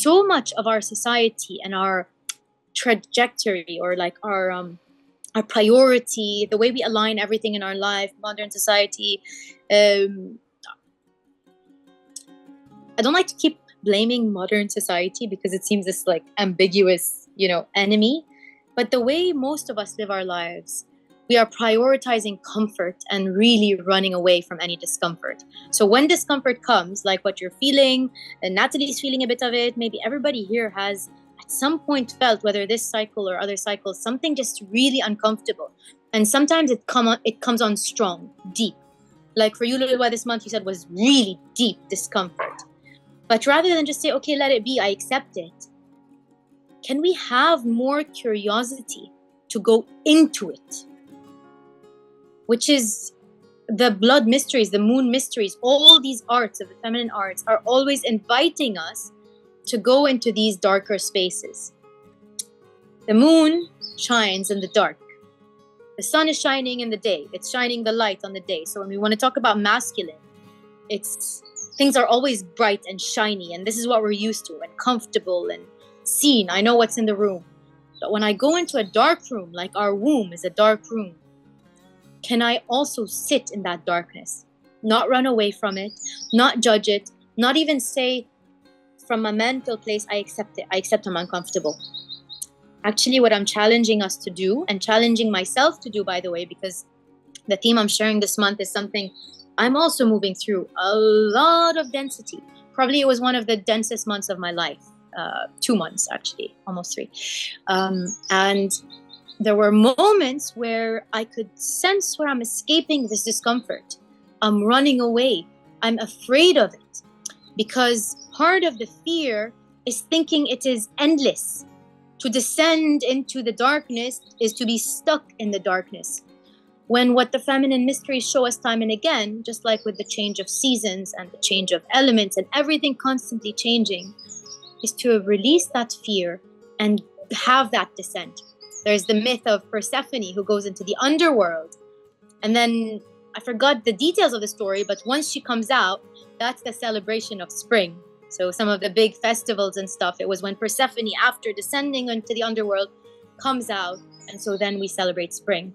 so much of our society and our trajectory, or like our priority, the way we align everything in our life, modern society. I don't like to keep blaming modern society because it seems this like ambiguous, enemy. But the way most of us live our lives, we are prioritizing comfort and really running away from any discomfort. So when discomfort comes, like what you're feeling, and Natalie's feeling a bit of it, maybe everybody here has at some point felt, whether this cycle or other cycles, something just really uncomfortable. And sometimes it comes on strong, deep. Like for you, Lilwa, this month you said was really deep discomfort. But rather than just say, okay, let it be, I accept it, can we have more curiosity to go into it? Which is the blood mysteries, the moon mysteries, all these arts of the feminine arts are always inviting us to go into these darker spaces. The moon shines in the dark. The sun is shining in the day. It's shining the light on the day. So when we want to talk about masculine, things are always bright and shiny, and this is what we're used to, and comfortable and seen. I know what's in the room. But when I go into a dark room, like our womb is a dark room, can I also sit in that darkness? Not run away from it, not judge it, not even say from a mental place, I accept it. I accept I'm uncomfortable. Actually, what I'm challenging us to do, and challenging myself to do, by the way, because the theme I'm sharing this month is something I'm also moving through a lot of density. Probably it was one of the densest months of my life. 2 months, actually, almost 3. And there were moments where I could sense where I'm escaping this discomfort. I'm running away. I'm afraid of it. Because part of the fear is thinking it is endless. To descend into the darkness is to be stuck in the darkness. When what the feminine mysteries show us time and again, just like with the change of seasons and the change of elements and everything constantly changing, is to release that fear and have that descent. There's the myth of Persephone who goes into the underworld. And then I forgot the details of the story, but once she comes out, that's the celebration of spring. So some of the big festivals and stuff, it was when Persephone, after descending into the underworld, comes out. And so then we celebrate spring.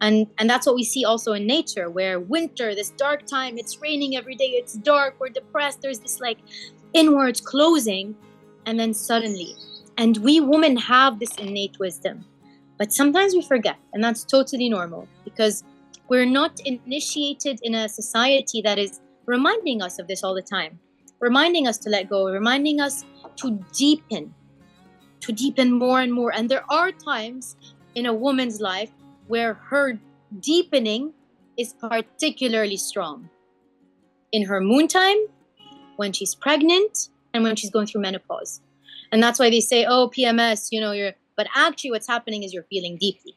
And that's what we see also in nature, where winter, this dark time, it's raining every day, it's dark, we're depressed, there's this like inwards closing, and then suddenly. And we women have this innate wisdom, but sometimes we forget, and that's totally normal, because we're not initiated in a society that is reminding us of this all the time, reminding us to let go, reminding us to deepen more and more. And there are times in a woman's life where her deepening is particularly strong. In her moon time, when she's pregnant, and when she's going through menopause. And that's why they say, oh, PMS, but actually what's happening is you're feeling deeply.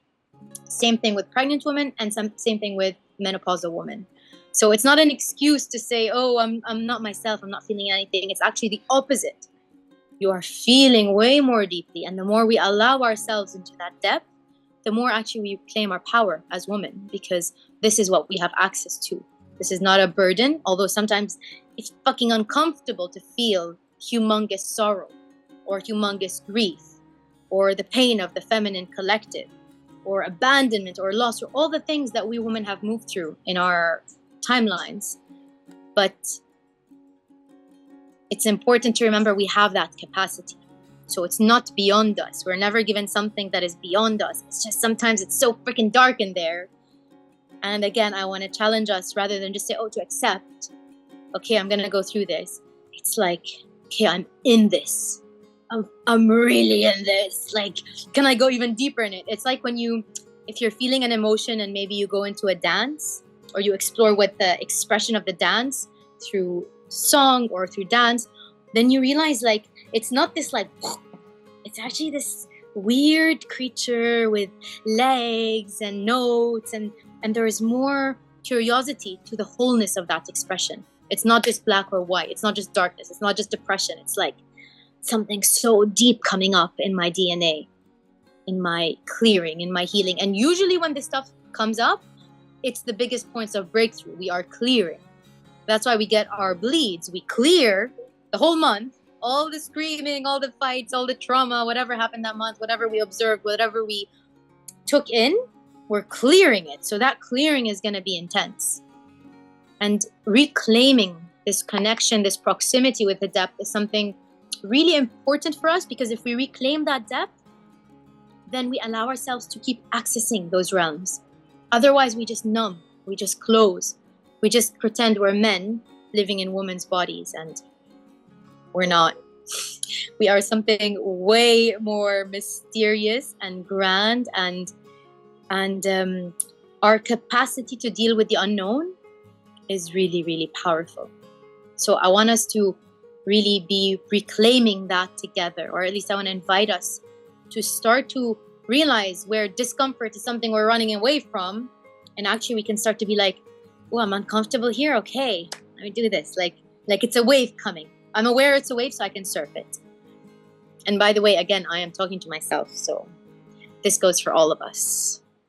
Same thing with pregnant women, and same thing with menopausal women. So it's not an excuse to say, oh, I'm not myself, I'm not feeling anything. It's actually the opposite. You are feeling way more deeply. And the more we allow ourselves into that depth, the more actually we claim our power as women, because this is what we have access to. This is not a burden, although sometimes it's fucking uncomfortable to feel humongous sorrow or humongous grief or the pain of the feminine collective or abandonment or loss or all the things that we women have moved through in our timelines. But it's important to remember we have that capacity. So it's not beyond us. We're never given something that is beyond us. It's just sometimes it's so freaking dark in there. And again, I want to challenge us rather than just say, oh, to accept, okay, I'm going to go through this. It's like, okay, I'm in this. I'm really in this. Like, can I go even deeper in it? It's like if you're feeling an emotion and maybe you go into a dance or you explore what the expression of the dance through song or through dance, then you realize like, it's not this like, it's actually this weird creature with legs and notes and there is more curiosity to the wholeness of that expression. It's not just black or white. It's not just darkness. It's not just depression. It's like something so deep coming up in my DNA, in my clearing, in my healing. And usually when this stuff comes up, it's the biggest points of breakthrough. We are clearing. That's why we get our bleeds. We clear the whole month. all the screaming, all the fights, all the trauma, whatever happened that month, whatever we observed, whatever we took in, we're clearing it. So that clearing is going to be intense. And reclaiming this connection, this proximity with the depth is something really important for us, because if we reclaim that depth, then we allow ourselves to keep accessing those realms. Otherwise, we just numb, we just close, we just pretend we're men living in women's bodies, and we're not. We are something way more mysterious and grand, and our capacity to deal with the unknown is really, really powerful. So I want us to really be reclaiming that together, or at least I want to invite us to start to realize where discomfort is something we're running away from, and actually we can start to be like, oh, I'm uncomfortable here. Okay, let me do this. Like it's a wave coming. I'm aware it's a wave, so I can surf it. And by the way, again, I am talking to myself, so this goes for all of us.